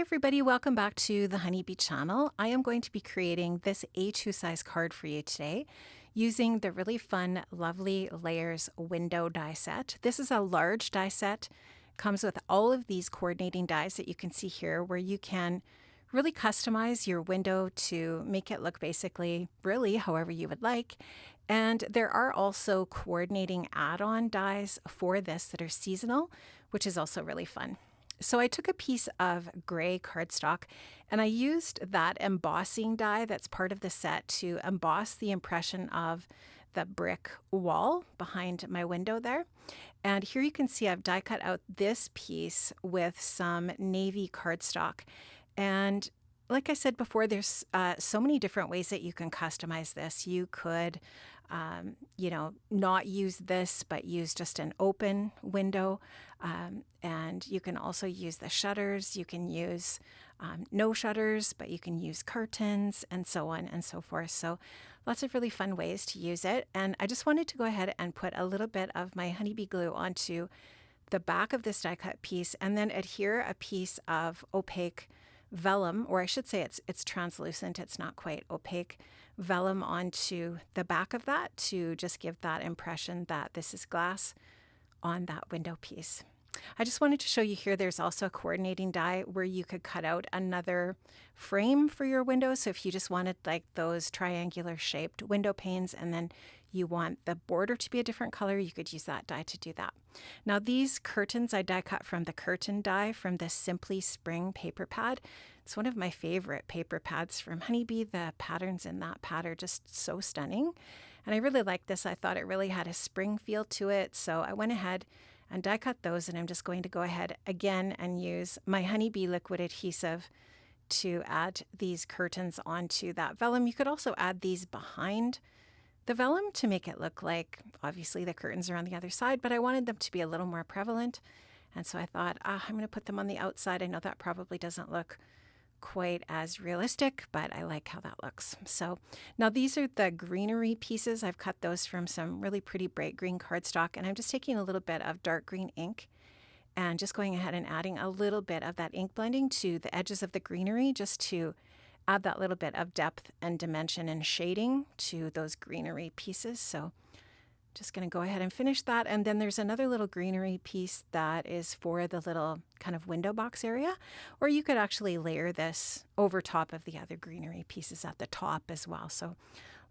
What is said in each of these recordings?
everybody, welcome back to the Honeybee channel. I am going to be creating this A2 size card for you today using the really fun, lovely Layers window die set. This is a large die set, comes with all of these coordinating dies that you can see here where you can really customize your window to make it look basically really however you would like. And there are also coordinating add-on dies for this that are seasonal, which is also really fun. So I took a piece of gray cardstock and I used that embossing die that's part of the set to emboss the impression of the brick wall behind my window there. And here you can see I've die cut out this piece with some navy cardstock. And like I said before, there's so many different ways that you can customize this. You could, not use this, but use just an open window. And you can also use the shutters. You can use no shutters, but you can use curtains and so on and so forth. So lots of really fun ways to use it. And I just wanted to go ahead and put a little bit of my honeybee glue onto the back of this die cut piece and then adhere a piece of opaque vellum, or I should say it's translucent, it's not quite opaque, vellum onto the back of that to just give that impression that this is glass on that window piece. I just wanted to show you here there's also a coordinating die where you could cut out another frame for your window. So if you just wanted like those triangular shaped window panes and then you want the border to be a different color, you could use that die to do that. Now these curtains I die cut from the curtain die from the Simply Spring paper pad. It's one of my favorite paper pads from Honeybee. The patterns in that pad are just so stunning. And I really like this. I thought it really had a spring feel to it. So I went ahead and die cut those, and I'm just going to go ahead again and use my Honeybee liquid adhesive to add these curtains onto that vellum. You could also add these behind the vellum to make it look like, obviously the curtains are on the other side, but I wanted them to be a little more prevalent. And so I thought, I'm going to put them on the outside. I know that probably doesn't look quite as realistic, but I like how that looks. So now these are the greenery pieces. I've cut those from some really pretty bright green cardstock, and I'm just taking a little bit of dark green ink and just going ahead and adding a little bit of that ink blending to the edges of the greenery just to add that little bit of depth and dimension and shading to those greenery pieces. So just going to go ahead and finish that. And then there's another little greenery piece that is for the little kind of window box area, or you could actually layer this over top of the other greenery pieces at the top as well. So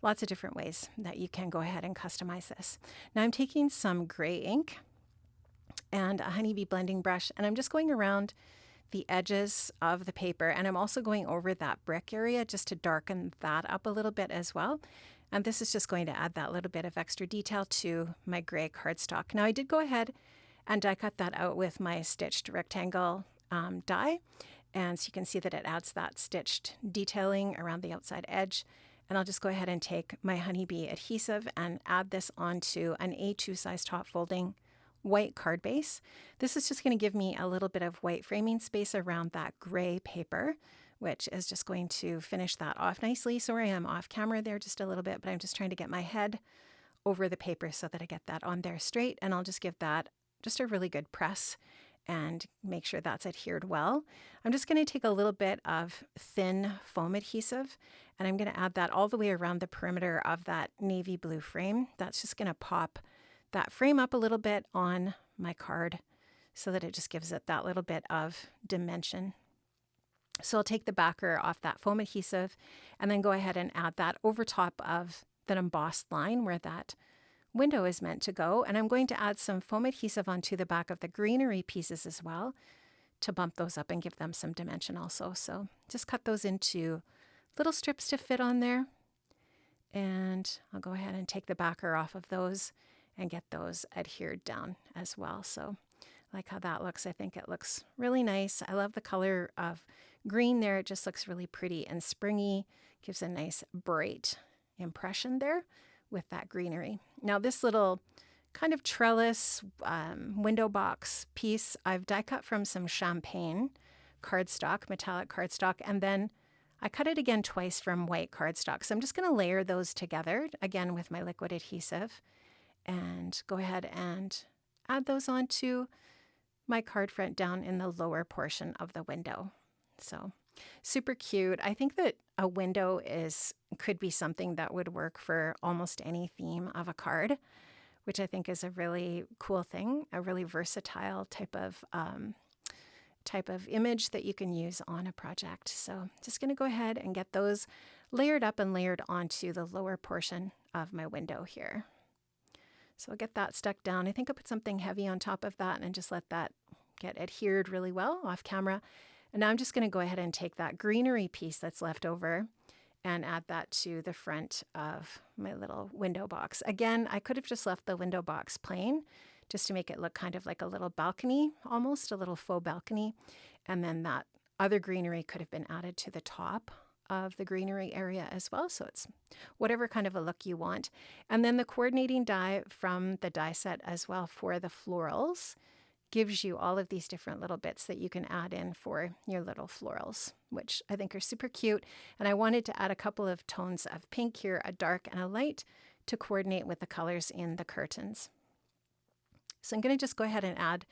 lots of different ways that you can go ahead and customize this. Now I'm taking some gray ink and a Honeybee blending brush, and I'm just going around the edges of the paper, and I'm also going over that brick area just to darken that up a little bit as well. And this is just going to add that little bit of extra detail to my gray cardstock. Now I did go ahead and die cut that out with my stitched rectangle die. And so you can see that it adds that stitched detailing around the outside edge. And I'll just go ahead and take my Honeybee adhesive and add this onto an A2 size top folding white card base. This is just going to give me a little bit of white framing space around that gray paper, which is just going to finish that off nicely. Sorry, I'm off camera there just a little bit, but I'm just trying to get my head over the paper so that I get that on there straight. And I'll just give that just a really good press and make sure that's adhered well. I'm just going to take a little bit of thin foam adhesive and I'm going to add that all the way around the perimeter of that navy blue frame. That's just going to pop that frame up a little bit on my card so that it just gives it that little bit of dimension. So I'll take the backer off that foam adhesive and then go ahead and add that over top of that embossed line where that window is meant to go. And I'm going to add some foam adhesive onto the back of the greenery pieces as well to bump those up and give them some dimension also. So just cut those into little strips to fit on there. And I'll go ahead and take the backer off of those and get those adhered down as well. So I like how that looks. I think it looks really nice. I love the color of green there. It just looks really pretty and springy. Gives a nice bright impression there with that greenery. Now this little kind of trellis window box piece I've die cut from some champagne cardstock, metallic cardstock, and then I cut it again twice from white cardstock. So I'm just going to layer those together again with my liquid adhesive and go ahead and add those onto my card front down in the lower portion of the window. So super cute. I think that a window could be something that would work for almost any theme of a card, which I think is a really cool thing, a really versatile type of image that you can use on a project. So just going to go ahead and get those layered up and layered onto the lower portion of my window here. So I'll get that stuck down. I think I'll put something heavy on top of that and just let that get adhered really well off camera. And now I'm just going to go ahead and take that greenery piece that's left over and add that to the front of my little window box. Again, I could have just left the window box plain just to make it look kind of like a little balcony, almost a little faux balcony. And then that other greenery could have been added to the top of the greenery area as well. So it's whatever kind of a look you want. And then the coordinating die from the die set as well for the florals gives you all of these different little bits that you can add in for your little florals, which I think are super cute. And I wanted to add a couple of tones of pink here, a dark and a light, to coordinate with the colors in the curtains. So I'm going to just go ahead and add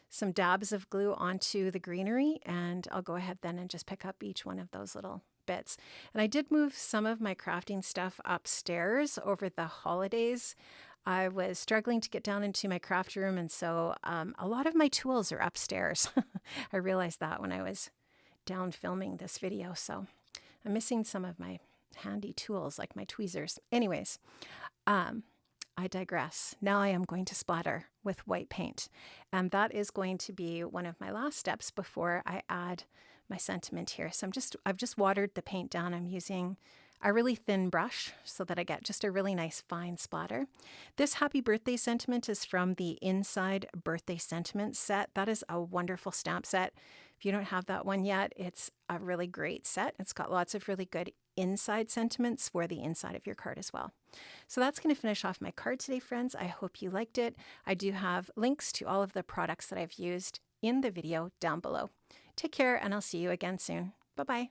some dabs of glue onto the greenery, and I'll go ahead then and just pick up each one of those little bits. And I did move some of my crafting stuff upstairs over the holidays. I was struggling to get down into my craft room, and so a lot of my tools are upstairs. I realized that when I was down filming this video, so I'm missing some of my handy tools like my tweezers. Anyways, I digress. Now I am going to splatter with white paint, and that is going to be one of my last steps before I add my sentiment here. So I've just watered the paint down. I'm using a really thin brush so that I get just a really nice fine splatter. This happy birthday sentiment is from the Inside Birthday Sentiment set. That is a wonderful stamp set. If you don't have that one yet, it's a really great set. It's got lots of really good inside sentiments for the inside of your card as well. So that's going to finish off my card today, friends. I hope you liked it. I do have links to all of the products that I've used in the video down below. Take care, and I'll see you again soon. Bye-bye.